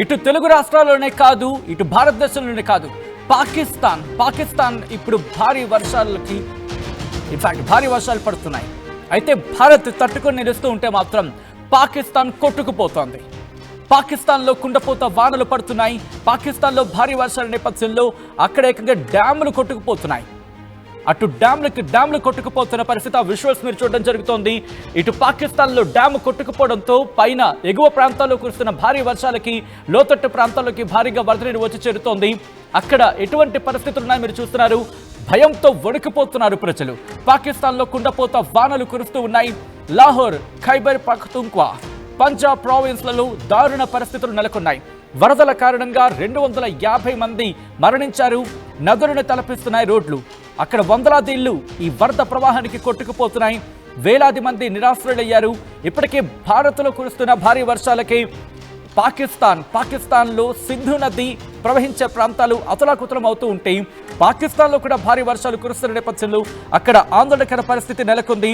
ఇటు తెలుగు రాష్ట్రాల్లోనే కాదు, ఇటు భారతదేశంలోనే కాదు, పాకిస్తాన్ ఇప్పుడు భారీ వర్షాలు పడుతున్నాయి. అయితే భారత్ తట్టుకొని నిలుస్తూ ఉంటే మాత్రం పాకిస్తాన్ కొట్టుకుపోతోంది. పాకిస్తాన్లో కుండపోత వానలు పడుతున్నాయి. పాకిస్తాన్లో భారీ వర్షాల నేపథ్యంలో అక్కడ ఏకంగా డ్యాములు కొట్టుకుపోతున్నాయి. అటు డ్యాములు కొట్టుకుపోతున్న పరిస్థితి ఆ విజువల్స్ మీరు చూడడం జరుగుతోంది. ఇటు పాకిస్తాన్లో డ్యాము కొట్టుకుపోవడంతో పైన ఎగువ ప్రాంతాల్లో కురుస్తున్న భారీ వర్షాలకి లోతట్టు ప్రాంతాల్లోకి భారీగా వరద నీరు వచ్చి చేరుతోంది. అక్కడ ఎటువంటి పరిస్థితులు ఉన్నాయో మీరు చూస్తున్నారు. భయంతో వణికిపోతున్నారు ప్రజలు. పాకిస్తాన్లో కుండపోత వానలు కురుస్తూ ఉన్నాయి. లాహోర్, ఖైబర్ పఖ్తూన్ఖ్వా, పంజాబ్ ప్రావిన్స్లలో దారుణ పరిస్థితులు నెలకొన్నాయి. వరదల కారణంగా 250 మంది మరణించారు. నదులను తలపిస్తున్నాయి రోడ్లు. అక్కడ వందలాది ఇళ్లు ఈ వరద ప్రవాహానికి కొట్టుకుపోతున్నాయి. వేలాది మంది నిరాశ్రయులయ్యారు. ఇప్పటికే భారత్లో కురుస్తున్న భారీ వర్షాలకి పాకిస్తాన్లో సింధు నది ప్రవహించే ప్రాంతాలు అతలాకుతలం అవుతూ ఉంటాయి. పాకిస్తాన్లో కూడా భారీ వర్షాలు కురుస్తున్న నేపథ్యంలో అక్కడ ఆందోళనకర పరిస్థితి నెలకొంది.